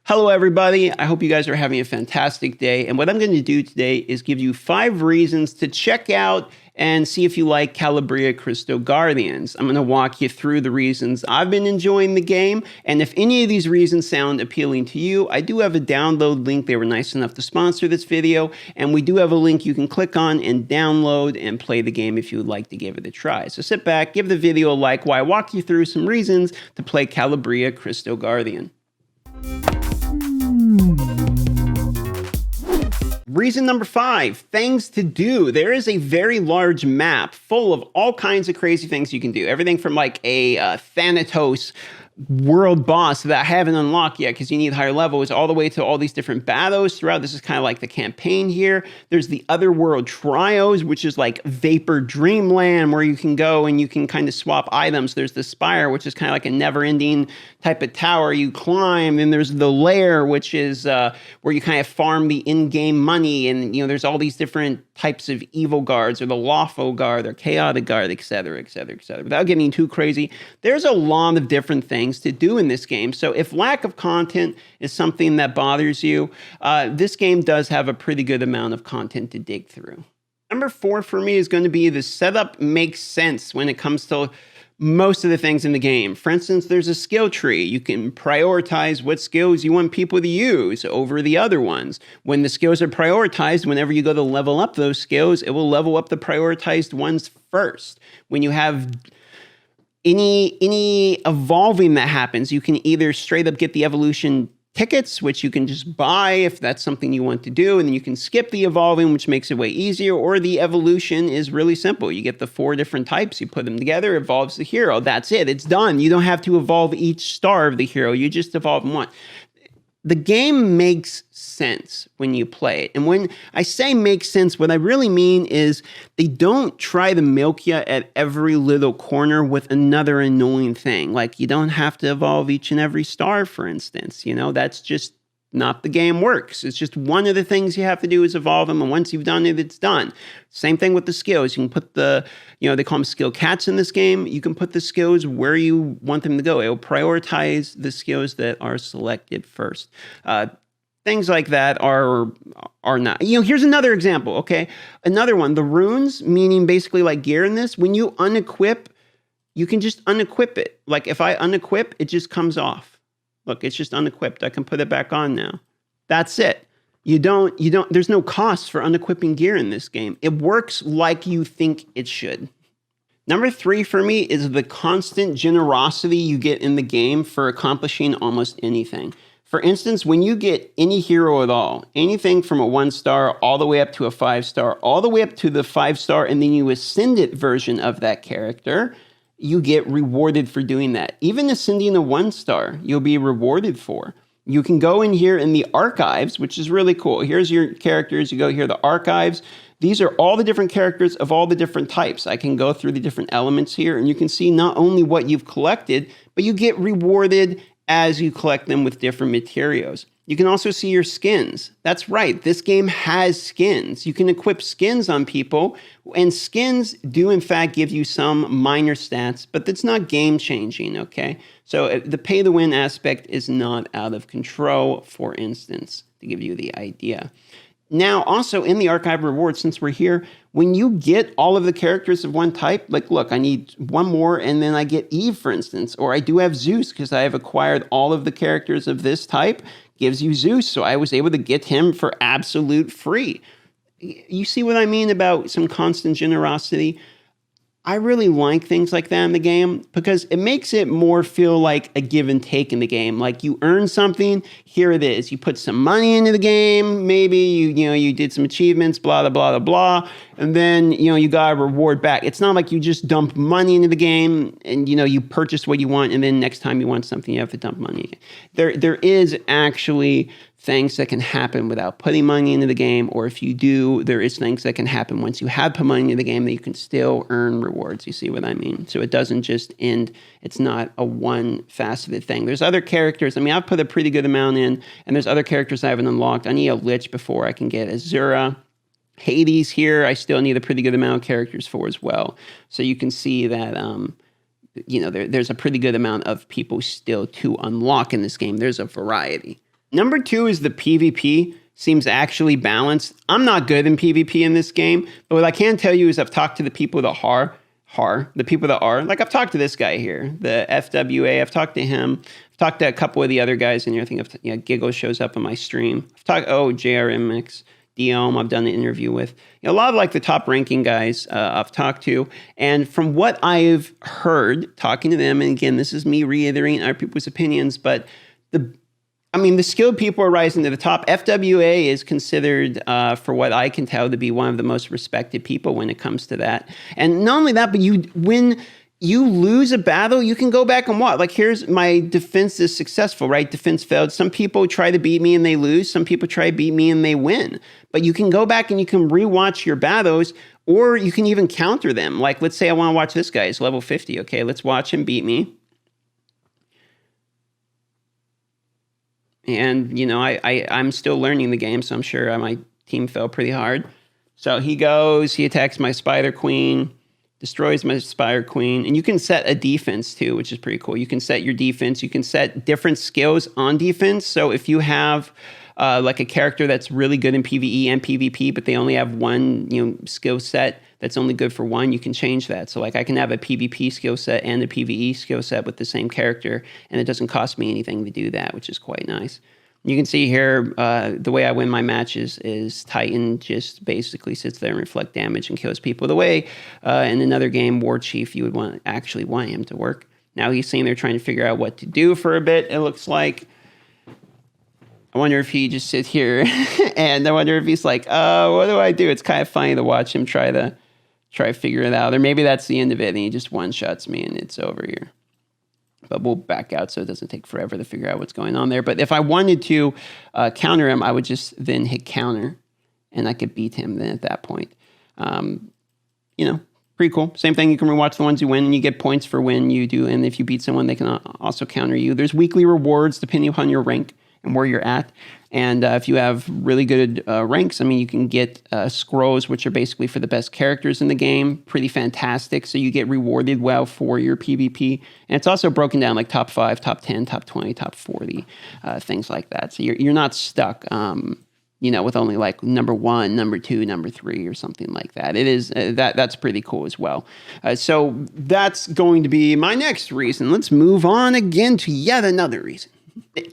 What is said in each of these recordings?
Hello, everybody. I hope you guys are having a fantastic day. And what I'm going to do today is give you 5 reasons to check out and see if you like Calibria Crystal Guardians. I'm going to walk you through the reasons I've been enjoying the game. And if any of these reasons sound appealing to you, I do have a download link. They were nice enough to sponsor this video. And we do have a link you can click on and download and play the game if you would like to give it a try. So sit back, give the video a like while I walk you through some reasons to play Calibria Crystal Guardian. Reason number 5, things to do. There is a very large map full of all kinds of crazy things you can do. Everything from like a Thanatos world boss that I haven't unlocked yet because you need higher levels, all the way to all these different battles throughout. This is kind of like the campaign here. There's the Otherworld Trios, which is like Vapor Dreamland, where you can go and you can kind of swap items. There's the Spire, which is kind of like a never-ending type of tower you climb. And there's the Lair, which is where you kind of farm the in-game money. And, you know, there's all these different types of evil guards, or the lawful guard, or chaotic guard, etc., etc., etc. Without getting too crazy, there's a lot of different things to do in this game. So if lack of content is something that bothers you, this game does have a pretty good amount of content to dig through. Number 4 for me is going to be the setup makes sense when it comes to most of the things in the game. For instance, there's a skill tree. You can prioritize what skills you want people to use over the other ones. When the skills are prioritized, whenever you go to level up those skills, it will level up the prioritized ones first. When you have any evolving that happens, you can either straight up get the evolution tickets, which you can just buy if that's something you want to do, and then you can skip the evolving, which makes it way easier, or the evolution is really simple. You get the 4 different types, you put them together, evolves the hero. That's it. It's done. You don't have to evolve each star of the hero. You just evolve one. The game makes sense when you play it. And when I say makes sense, what I really mean is they don't try to milk you at every little corner with another annoying thing. Like, you don't have to evolve each and every star, for instance. You know, that's just not the game works. It's just one of the things you have to do is evolve them, and once you've done it, it's done. Same thing with the skills. You can put the, you know, they call them skill cats in this game. You can put the skills where you want them to go. It will prioritize the skills that are selected first. Things like that are not. You know, here's another example, okay? Another one, the runes, meaning basically like gear in this. When you unequip, you can just unequip it. Like if I unequip, it just comes off. Look, it's just unequipped. I can put it back on now. That's it. There's no cost for unequipping gear in this game. It works like you think it should. Number 3 for me is the constant generosity you get in the game for accomplishing almost anything. For instance, when you get any hero at all, anything from a 1-star all the way up to a 5-star, all the way up to the 5-star, and then you ascend it version of that character, you get rewarded for doing that. Even ascending a 1-star, you'll be rewarded for. You can go in here in the archives, which is really cool. Here's your characters. You go here, the archives. These are all the different characters of all the different types. I can go through the different elements here, and you can see not only what you've collected, but you get rewarded as you collect them with different materials. You can also see your skins. That's right, this game has skins. You can equip skins on people, and skins do in fact give you some minor stats, but that's not game-changing, okay? So the pay-to-win aspect is not out of control, for instance, to give you the idea. Now, also in the archive rewards, since we're here, when you get all of the characters of one type, like look, I need one more, and then I get Eve, for instance, or I do have Zeus because I have acquired all of the characters of this type, gives you Zeus, so I was able to get him for absolute free. You see what I mean about some constant generosity? I really like things like that in the game because it makes it more feel like a give and take in the game. Like you earn something, here it is. You put some money into the game, maybe you did some achievements, blah, blah, blah, blah, blah, and then you got a reward back. It's not like you just dump money into the game and you purchase what you want, and then next time you want something, you have to dump money again. There is actually things that can happen without putting money into the game, or if you do, there is things that can happen once you have put money into the game that you can still earn rewards. You see what I mean? So it doesn't just end, it's not a one-faceted thing. There's other characters, I've put a pretty good amount in, and there's other characters I haven't unlocked. I need a Lich before I can get Azura. Hades here, I still need a pretty good amount of characters for as well. So you can see that, there's a pretty good amount of people still to unlock in this game. There's a variety. Number 2 is the PvP seems actually balanced. I'm not good in PvP in this game, but what I can tell you is I've talked to the people that the people that are, like I've talked to this guy here, the FWA, I've talked to him, I've talked to a couple of the other guys in here. I think Giggle shows up on my stream. I've talked, JRM Mix, Diom, I've done an interview with. A lot of like the top ranking guys I've talked to. And from what I've heard talking to them, and again, this is me reiterating other people's opinions, but the skilled people are rising to the top. FWA is considered, for what I can tell, to be one of the most respected people when it comes to that. And not only that, but when you lose a battle, you can go back and watch. Like, here's my defense is successful, right? Defense failed. Some people try to beat me and they lose. Some people try to beat me and they win. But you can go back and you can rewatch your battles, or you can even counter them. Like, let's say I want to watch this guy. He's level 50. Okay, let's watch him beat me. And, I'm still learning the game, so I'm sure my team fell pretty hard. So he attacks my Spider Queen, destroys my Spider Queen. And you can set a defense, too, which is pretty cool. You can set your defense. You can set different skills on defense. So if you have like a character that's really good in PvE and PvP, but they only have one skill set that's only good for one, you can change that. So like I can have a PvP skill set and a PvE skill set with the same character, and it doesn't cost me anything to do that, which is quite nice. You can see here the way I win my matches is Titan just basically sits there and reflect damage and kills people. The way in another game, War Chief, you would actually want him to work. Now he's sitting there trying to figure out what to do for a bit, it looks like. I wonder if he just sits here and I wonder if he's like, what do I do? It's kind of funny to watch him try to figure it out. Or maybe that's the end of it and he just one-shots me and it's over here. But we'll back out so it doesn't take forever to figure out what's going on there. But if I wanted to counter him, I would just then hit counter and I could beat him then at that point. Pretty cool. Same thing, you can rewatch the ones you win and you get points for when you do. And if you beat someone, they can also counter you. There's weekly rewards depending upon your rank and where you're at. And if you have really good ranks, you can get scrolls, which are basically for the best characters in the game. Pretty fantastic. So you get rewarded well for your PvP. And it's also broken down like top 5, top 10, top 20, top 40, things like that. So you're not stuck, with only like number 1, number 2, number 3, or something like that. It is that's pretty cool as well. So that's going to be my next reason. Let's move on again to yet another reason.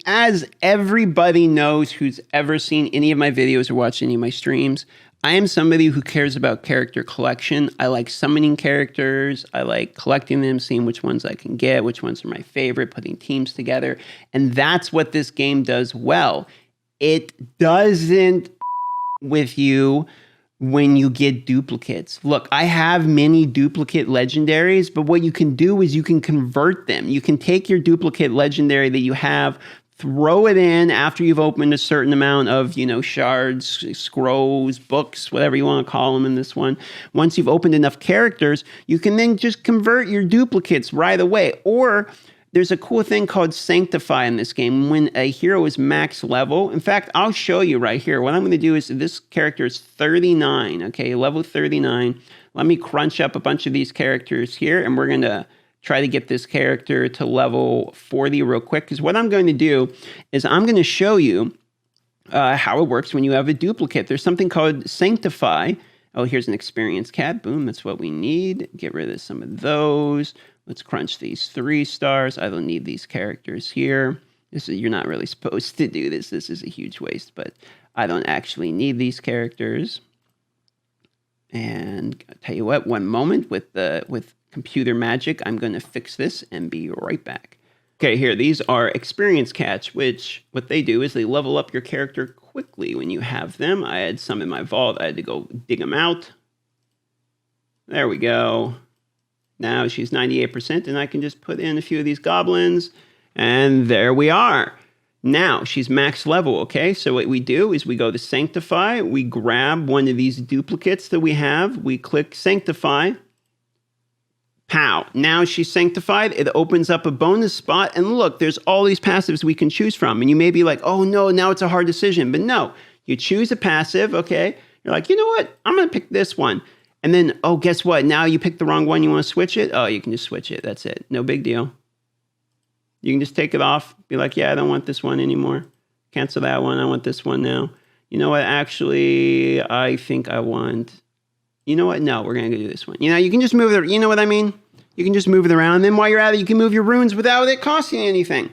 As everybody knows who's ever seen any of my videos or watched any of my streams, I am somebody who cares about character collection. I like summoning characters. I like collecting them, seeing which ones I can get, which ones are my favorite, putting teams together. And that's what this game does well. It doesn't with you when you get duplicates. Look, I have many duplicate legendaries, but what you can do is you can convert them. You can take your duplicate legendary that you have, throw it in after you've opened a certain amount of, shards, scrolls, books, whatever you want to call them in this one. Once you've opened enough characters, you can then just convert your duplicates right away. Or there's a cool thing called sanctify in this game when a hero is max level. In fact, I'll show you right here. What I'm going to do is this character is 39, okay, level 39. Let me crunch up a bunch of these characters here, and we're going to try to get this character to level 40 real quick. Because what I'm going to do is I'm going to show you how it works when you have a duplicate. There's something called sanctify. Oh, here's an experience cap. Boom, that's what we need. Get rid of some of those. Let's crunch these 3 stars. I don't need these characters here. You're not really supposed to do this. This is a huge waste, but I don't actually need these characters. And I'll tell you what, one moment with computer magic, I'm going to fix this and be right back. Okay, here, these are experience cats, which what they do is they level up your character quickly when you have them. I had some in my vault. I had to go dig them out. There we go. Now she's 98%, and I can just put in a few of these goblins, and there we are. Now she's max level, okay? So what we do is we go to Sanctify, we grab one of these duplicates that we have, we click Sanctify, pow. Now she's sanctified, it opens up a bonus spot, and look, there's all these passives we can choose from, and you may be like, oh no, now it's a hard decision, but no, you choose a passive, okay? You're like, you know what, I'm gonna pick this one. And then, oh, guess what? Now you picked the wrong one. You want to switch it? Oh, you can just switch it. That's it. No big deal. You can just take it off. Be like, yeah, I don't want this one anymore. Cancel that one. I want this one now. You know what? Actually, I think I want... You know what? No, we're going to do this one. You know, you can just move it. You know what I mean? You can just move it around. And then while you're at it, you can move your runes without it costing you anything.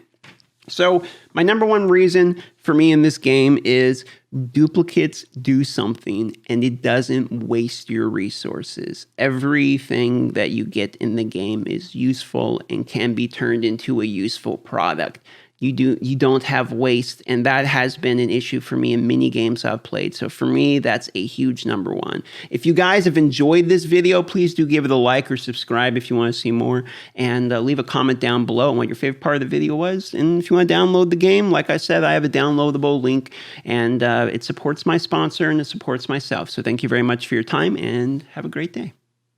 So my number one reason for me in this game is duplicates do something and it doesn't waste your resources. Everything that you get in the game is useful and can be turned into a useful product. You don't have waste, and that has been an issue for me in many games I've played. So for me, that's a huge number one. If you guys have enjoyed this video, please do give it a like or subscribe if you want to see more, and leave a comment down below on what your favorite part of the video was. And if you want to download the game, like I said, I have a downloadable link, and it supports my sponsor and it supports myself. So thank you very much for your time, and have a great day.